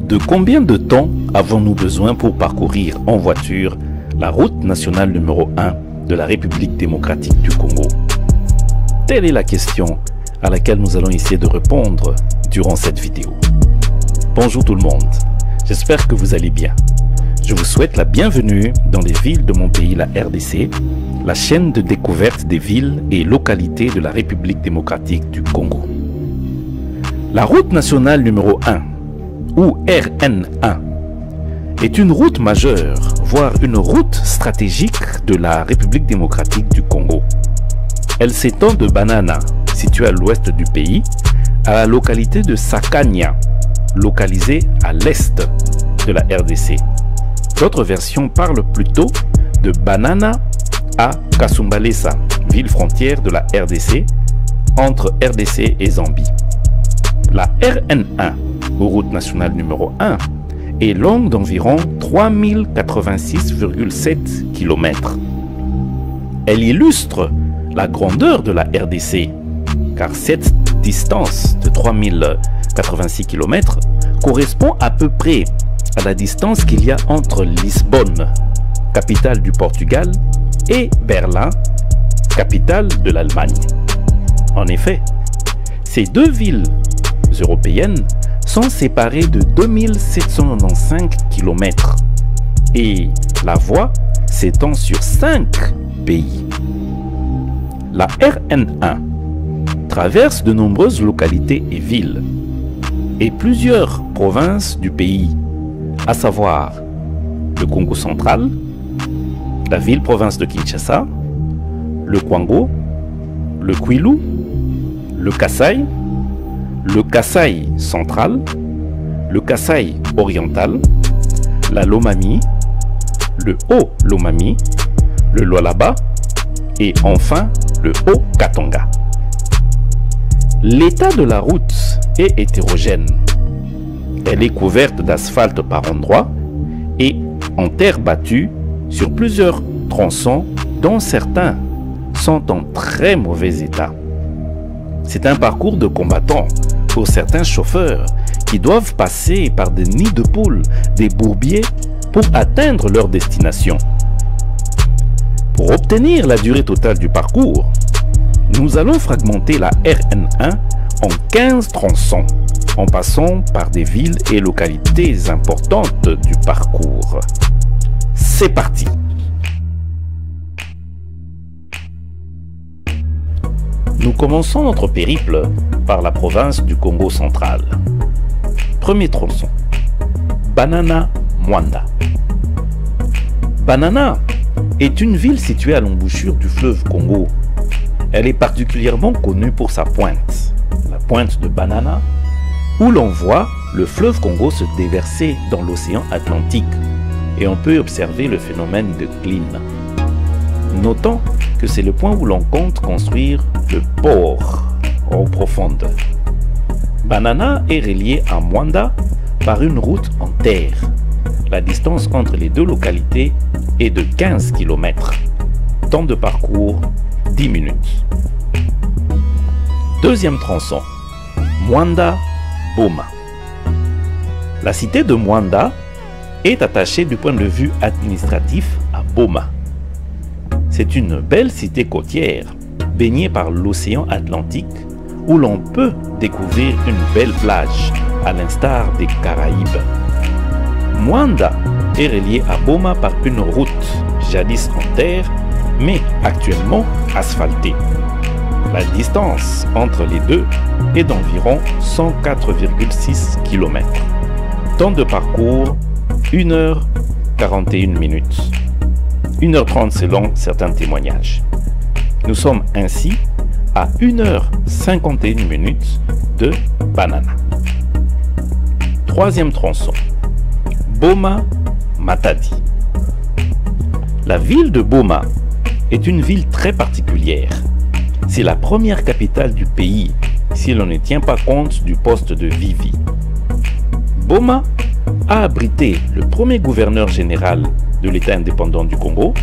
De combien de temps avons-nous besoin pour parcourir en voiture la route nationale numéro 1 de la République démocratique du Congo? Telle est la question à laquelle nous allons essayer de répondre durant cette vidéo. Bonjour tout le monde, j'espère que vous allez bien. Je vous souhaite la bienvenue dans les villes de mon pays, la RDC, la chaîne de découverte des villes et localités de la République démocratique du Congo. La route nationale numéro 1, ou RN1, est une route majeure, voire une route stratégique de la République démocratique du Congo. Elle s'étend de Banana, située à l'ouest du pays, à la localité de Sakania, localisée à l'est de la RDC. D'autres versions parlent plutôt de Banana à Kasumbalesa, ville frontière de la RDC, entre RDC et Zambie. La RN1, ou route nationale numéro 1, est longue d'environ 3086,7 km. Elle illustre la grandeur de la RDC, car cette distance de 3086 km correspond à peu près à la distance qu'il y a entre Lisbonne, capitale du Portugal, et Berlin, capitale de l'Allemagne. En effet, ces deux villes européennes sont séparées de 2795 km et la voie s'étend sur 5 pays. La RN1 traverse de nombreuses localités et villes et plusieurs provinces du pays, à savoir le Congo central, la ville-province de Kinshasa, le Kwango, le Kwilu, le Kasaï central, le Kasaï oriental, la Lomami, le Haut-Lomami, le Lualaba et enfin le Haut-Katanga. L'état de la route est hétérogène. Elle est couverte d'asphalte par endroits et en terre battue sur plusieurs tronçons dont certains sont en très mauvais état. C'est un parcours de combattants pour certains chauffeurs qui doivent passer par des nids de poules, des bourbiers pour atteindre leur destination. Pour obtenir la durée totale du parcours, nous allons fragmenter la RN1 en 15 tronçons, en passant par des villes et localités importantes du parcours. C'est parti! Nous commençons notre périple par la province du Congo central. Premier tronçon, Banana-Mwanda. Banana est une ville située à l'embouchure du fleuve Congo. Elle est particulièrement connue pour sa pointe, la pointe de Banana, où l'on voit le fleuve Congo se déverser dans l'océan Atlantique et on peut observer le phénomène de Kleene. Notons que c'est le point où l'on compte construire le port eau profonde. Banana est relié à Mwanda par une route en terre. La distance entre les deux localités est de 15 km. Temps de parcours 10 minutes. Deuxième tronçon, Mwanda-Boma. La cité de Mwanda est attachée du point de vue administratif à Boma. C'est une belle cité côtière, baignée par l'océan Atlantique, où l'on peut découvrir une belle plage, à l'instar des Caraïbes. Mwanda est relié à Boma par une route, jadis en terre, mais actuellement asphaltée. La distance entre les deux est d'environ 104,6 km. Temps de parcours 1h41 minutes. 1h30 selon certains témoignages. Nous sommes ainsi à 1h51 minutes de Banana. Troisième tronçon, Boma-Matadi. La ville de Boma est une ville très particulière. C'est la première capitale du pays si l'on ne tient pas compte du poste de Vivi. Boma a abrité le premier gouverneur général de l'État indépendant du Congo,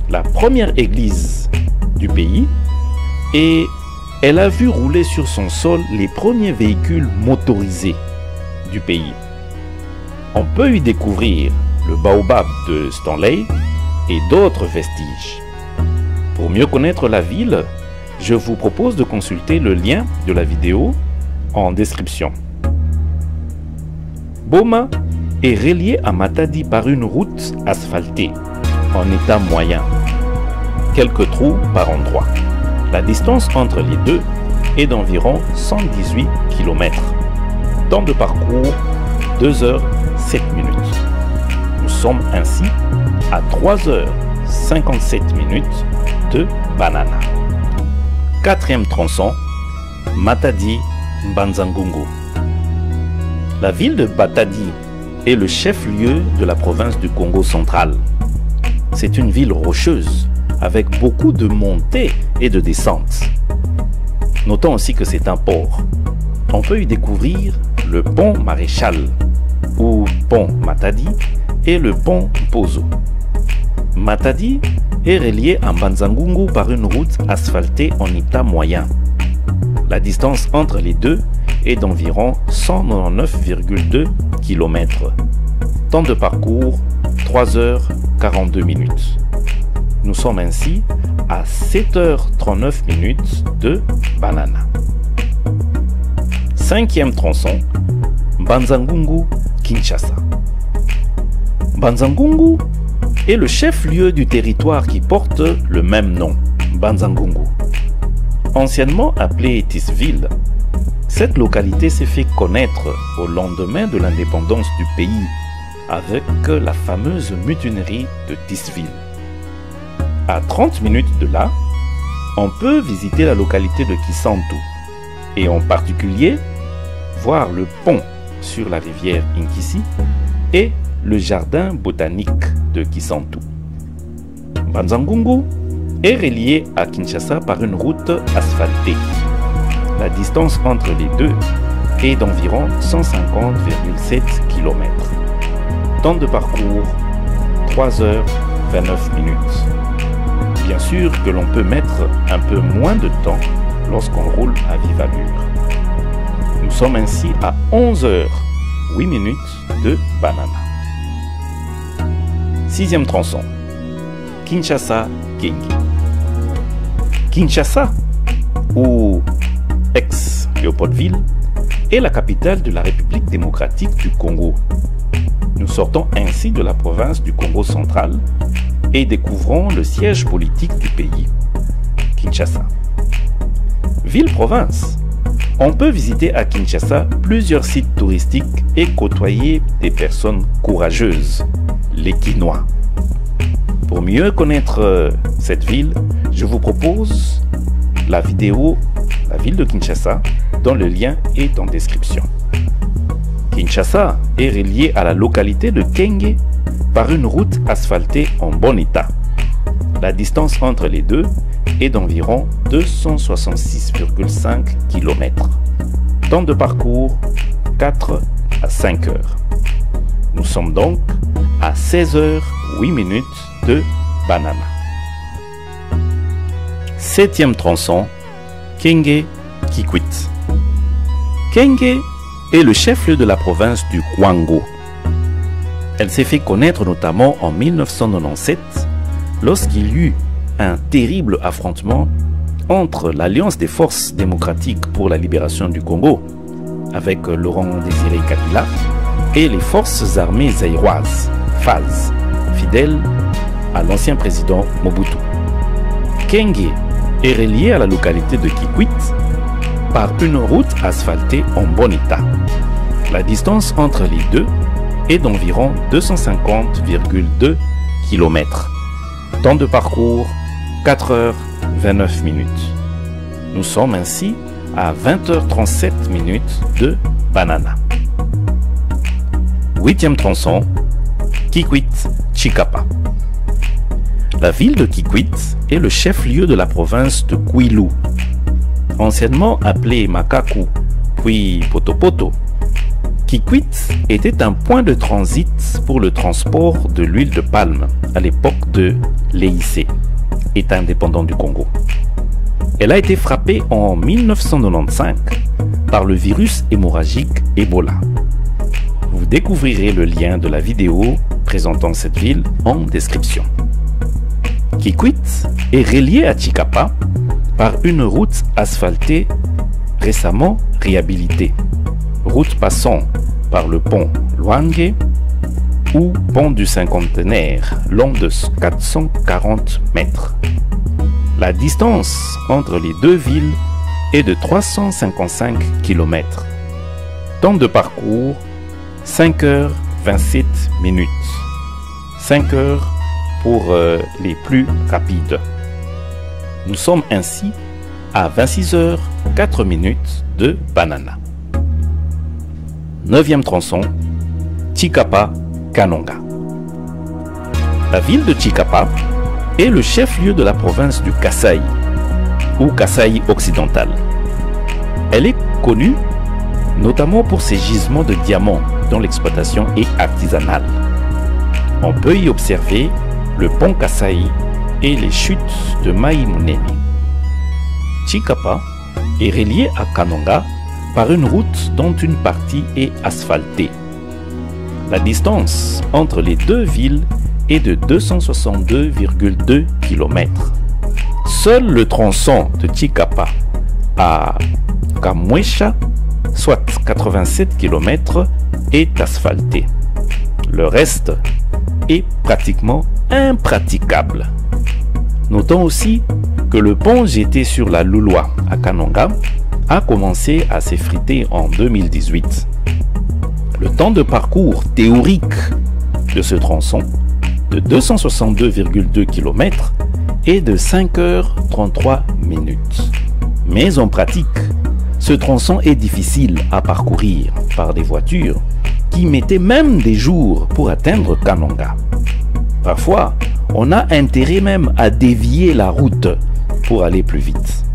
la première église du pays, et elle a vu rouler sur son sol les premiers véhicules motorisés du pays. On peut y découvrir le baobab de Stanley et d'autres vestiges. Pour mieux connaître la ville, je vous propose de consulter le lien de la vidéo en description. Boma est relié à Matadi par une route asphaltée en état moyen. Quelques trous par endroit. La distance entre les deux est d'environ 118 km. Temps de parcours 2h07 minutes. Nous sommes ainsi à 3h57 minutes de Banana. Quatrième tronçon, Matadi-Mbanza-Ngungu. La ville de Matadi est le chef-lieu de la province du Congo central. C'est une ville rocheuse avec beaucoup de montées et de descentes. Notons aussi que c'est un port. On peut y découvrir le pont Maréchal ou pont Matadi et le pont Pozo. Matadi est relié à Mbanza-Ngungu par une route asphaltée en état moyen. La distance entre les deux est d'environ 199,2 km. Temps de parcours 3h42 minutes. Nous sommes ainsi à 7h39 minutes de Banana. Cinquième tronçon, Mbanza-Ngungu-Kinshasa. Mbanza-Ngungu est le chef-lieu du territoire qui porte le même nom, Mbanza-Ngungu. Anciennement appelée Tisville, cette localité s'est fait connaître au lendemain de l'indépendance du pays avec la fameuse mutinerie de Tisville. À 30 minutes de là, on peut visiter la localité de Kisantu et en particulier voir le pont sur la rivière Inkisi et le jardin botanique de Kisantu. Mbanza-Ngungu est relié à Kinshasa par une route asphaltée. La distance entre les deux est d'environ 150,7 km. Temps de parcours 3h29 minutes. Bien sûr que l'on peut mettre un peu moins de temps lorsqu'on roule à vive allure. Nous sommes ainsi à 11h08 minutes de Banana. Sixième tronçon, Kinshasa-Kengi. Kinshasa, ou ex-Léopoldville, est la capitale de la République démocratique du Congo. Nous sortons ainsi de la province du Congo central et découvrons le siège politique du pays, Kinshasa. Ville-province, on peut visiter à Kinshasa plusieurs sites touristiques et côtoyer des personnes courageuses, les Kinois. Pour mieux connaître cette ville, je vous propose la vidéo La ville de Kinshasa, dont le lien est en description. Kinshasa est relié à la localité de Kenge par une route asphaltée en bon état. La distance entre les deux est d'environ 266,5 km. Temps de parcours 4 à 5 heures. Nous sommes donc à 16h08 minutes de Banana. Septième tronçon, Kenge-Kikwit. Kenge est le chef-lieu de la province du Kwango. Elle s'est fait connaître notamment en 1997 lorsqu'il y eut un terrible affrontement entre l'Alliance des forces démocratiques pour la libération du Congo avec Laurent-Désiré Kabila et les forces armées zaïroises, FAZ, fidèles à l'ancien président Mobutu. Kenge est relié à la localité de Kikwit par une route asphaltée en bon état. La distance entre les deux est d'environ 250,2 km. Temps de parcours 4h29 minutes. Nous sommes ainsi à 20h37 minutes de Banana. Huitième tronçon, Kikwit-Chikapa. La ville de Kikwit est le chef-lieu de la province de Kwilu. Anciennement appelée Makaku, puis Potopoto, Kikwit était un point de transit pour le transport de l'huile de palme à l'époque de l'EIC, État indépendant du Congo. Elle a été frappée en 1995 par le virus hémorragique Ebola. Vous découvrirez le lien de la vidéo présentant cette ville en description. Kikwit est relié à Chikapa par une route asphaltée récemment réhabilitée. Route passant par le pont Luange ou pont du cinquantenaire, long de 440 mètres. La distance entre les deux villes est de 355 km. Temps de parcours 5h27 minutes. 5 heures pour les plus rapides. Nous sommes ainsi à 26h04 minutes de Banana. 9e tronçon, Chikapa-Kanonga. La ville de Chikapa est le chef-lieu de la province du Kasaï, ou Kasaï occidental. Elle est connue notamment pour ses gisements de diamants dont l'exploitation est artisanale. On peut y observer le pont Kasaï et les chutes de Maïmouneni. Chikapa est relié à Kanonga par une route dont une partie est asphaltée. La distance entre les deux villes est de 262,2 km. Seul le tronçon de Chikapa à Kamwesha, soit 87 km, est asphalté. Le reste est pratiquement impraticable. Notons aussi que le pont jeté sur la Louloa à Kanonga a commencé à s'effriter en 2018. Le temps de parcours théorique de ce tronçon de 262,2 km est de 5h33 minutes. Mais en pratique, ce tronçon est difficile à parcourir par des voitures qui mettaient même des jours pour atteindre Kanonga. Parfois, on a intérêt même à dévier la route pour aller plus vite.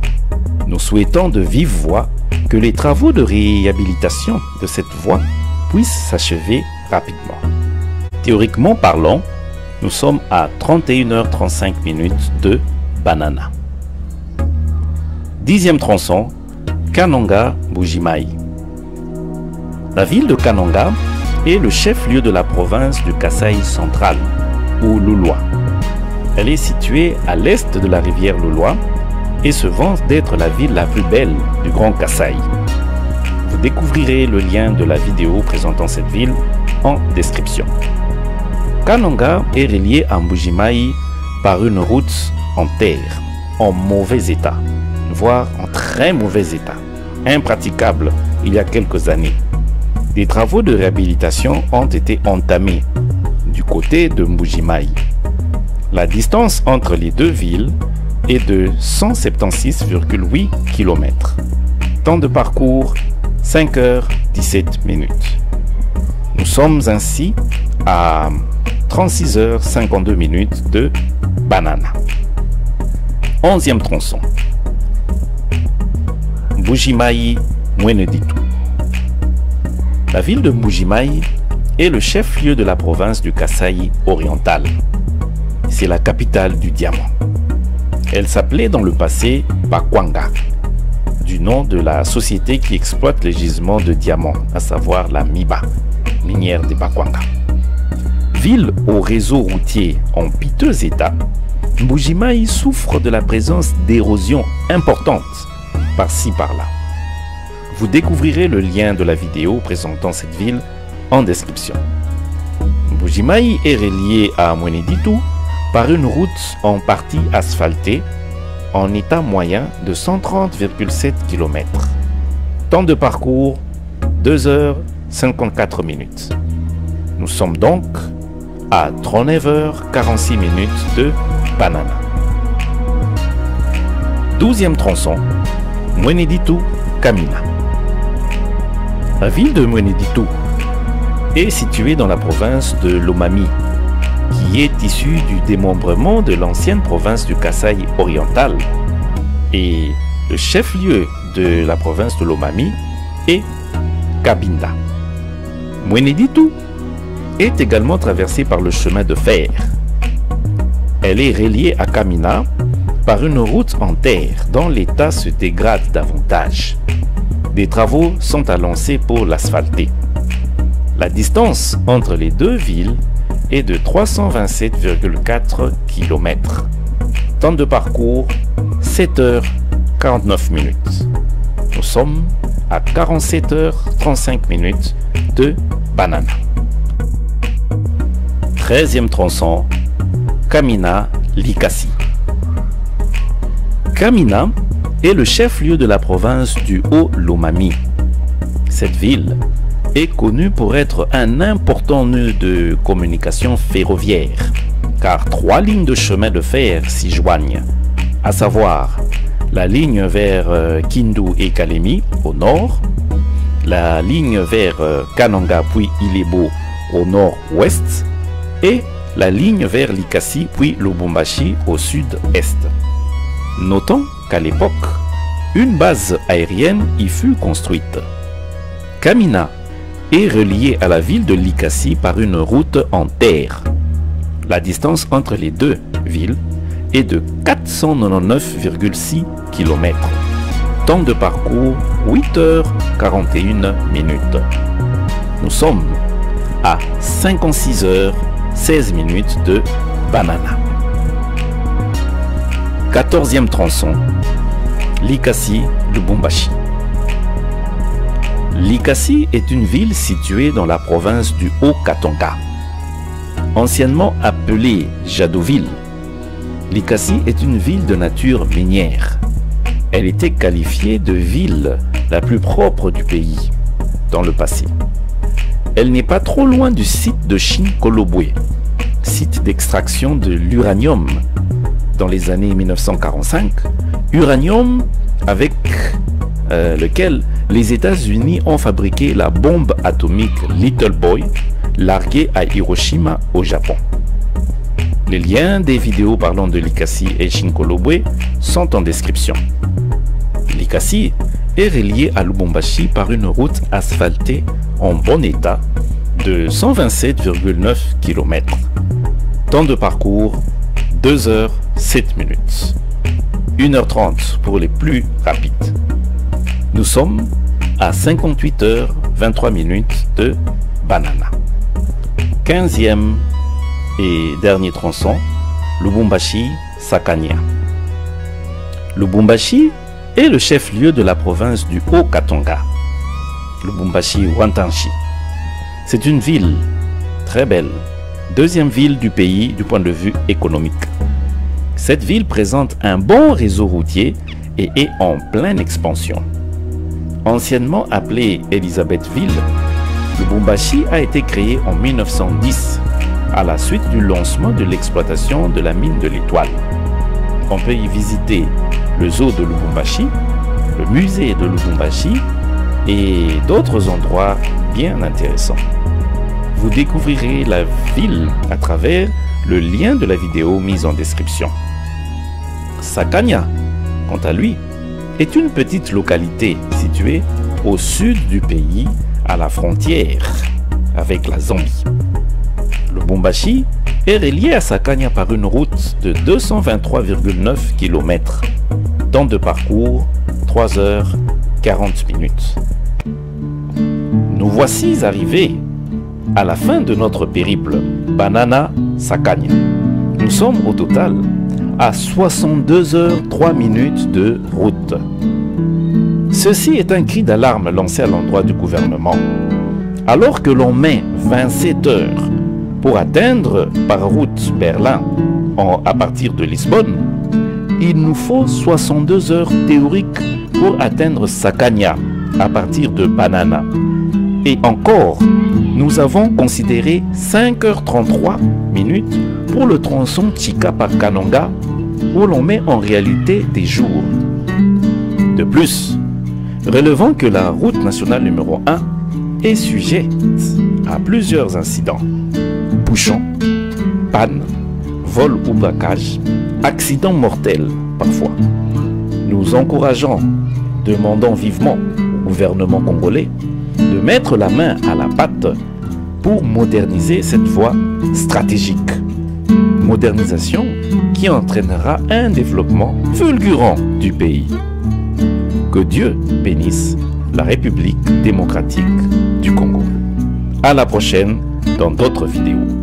Nous souhaitons de vive voix que les travaux de réhabilitation de cette voie puissent s'achever rapidement. Théoriquement parlant, nous sommes à 31h35 minutes de Banana. 10e tronçon, Kanonga-Mbujimayi. La ville de Kanonga est le chef-lieu de la province du Kasaï central, ou Louloa. Elle est située à l'est de la rivière Louloa et se vante d'être la ville la plus belle du Grand Kasaï. Vous découvrirez le lien de la vidéo présentant cette ville en description. Kanonga est relié à Mbujimayi par une route en terre, en mauvais état, voire en très mauvais état, impraticable il y a quelques années. Des travaux de réhabilitation ont été entamés du côté de Mbujimayi. La distance entre les deux villes est de 176,8 km. Temps de parcours 5h17 minutes. Nous sommes ainsi à 36h52 minutes de Banana. 11e tronçon, Mbujimayi-Mweneditu. La ville de Mbujimayi est le chef-lieu de la province du Kasaï oriental. C'est la capitale du diamant. Elle s'appelait dans le passé Bakwanga, du nom de la société qui exploite les gisements de diamants, à savoir la MIBA, minière de Bakwanga. Ville au réseau routier en piteux état, Mbujimayi souffre de la présence d'érosion importante par-ci par-là. Vous découvrirez le lien de la vidéo présentant cette ville en description. Mbujimayi est relié à Mweneditu par une route en partie asphaltée en état moyen de 130,7 km. Temps de parcours 2h54 minutes. Nous sommes donc à 39h46 minutes de Banana. 12e tronçon, Mweneditu-Kamina. La ville de Mweneditu est située dans la province de Lomami, qui est issue du démembrement de l'ancienne province du Kasaï oriental. Et le chef-lieu de la province de Lomami est Kabinda. Mweneditu est également traversée par le chemin de fer. Elle est reliée à Kamina par une route en terre dont l'état se dégrade davantage. Des travaux sont à lancer pour l'asphalter. La distance entre les deux villes est de 327,4 km. Temps de parcours, 7h49. Nous sommes à 47h35 de Banana. 13e tronçon, Kamina-Likasi. Kamina est le chef-lieu de la province du Haut-Lomami. Cette ville est connue pour être un important nœud de communication ferroviaire, car 3 lignes de chemin de fer s'y joignent, à savoir la ligne vers Kindu et Kalemi au nord, la ligne vers Kananga puis Ilebo au nord-ouest et la ligne vers Likasi puis Lubumbashi au sud-est. Notons qu'à l'époque, une base aérienne y fut construite. Kamina est reliée à la ville de Likasi par une route en terre. La distance entre les deux villes est de 499,6 km. Temps de parcours 8h41. Nous sommes à 56h16 de Banana. 14e tronçon, Likasi-Lubumbashi. Likasi est une ville située dans la province du Haut-Katanga. Anciennement appelée Jadoville, Likasi est une ville de nature minière. Elle était qualifiée de ville la plus propre du pays dans le passé. Elle n'est pas trop loin du site de Chinkolobwe, site d'extraction de l'uranium dans les années 1945, uranium avec lequel les États-Unis ont fabriqué la bombe atomique Little Boy larguée à Hiroshima au Japon. Les liens des vidéos parlant de Likasi et Chinkolobwe sont en description. Likasi est relié à Lubumbashi par une route asphaltée en bon état de 127,9 km. Temps de parcours 2h07. 1h30 pour les plus rapides. Nous sommes à 58h23 de Banana. 15e et dernier tronçon, Lubumbashi-Sakania. Lubumbashi est le chef-lieu de la province du Haut-Katanga, Lubumbashi-Wantanshi. C'est une ville très belle, deuxième ville du pays du point de vue économique. Cette ville présente un bon réseau routier et est en pleine expansion. Anciennement appelée Elisabethville, Lubumbashi a été créé en 1910 à la suite du lancement de l'exploitation de la mine de l'Étoile. On peut y visiter le zoo de Lubumbashi, le musée de Lubumbashi et d'autres endroits bien intéressants. Vous découvrirez la ville à travers le lien de la vidéo mise en description. Sakania, quant à lui, est une petite localité située au sud du pays, à la frontière avec la Zambie. Lubumbashi est relié à Sakania par une route de 223,9 km. Temps de parcours 3h40. Nous voici arrivés à la fin de notre périple Banana-Sakania. Nous sommes au total à 62h03 de route. Ceci est un cri d'alarme lancé à l'endroit du gouvernement. Alors que l'on met 27 heures pour atteindre par route Berlin à partir de Lisbonne, il nous faut 62 heures théoriques pour atteindre Sakania à partir de Banana. Et encore, nous avons considéré 5h33 pour le tronçon Chika par Kananga où l'on met en réalité des jours. De plus, relevons que la route nationale numéro 1 est sujette à plusieurs incidents. Bouchons, panne, vol ou braquage, accidents mortels parfois. Nous encourageons, demandons vivement au gouvernement congolais de mettre la main à la pâte pour moderniser cette voie stratégique. Modernisation qui entraînera un développement fulgurant du pays. Que Dieu bénisse la République démocratique du Congo. À la prochaine dans d'autres vidéos.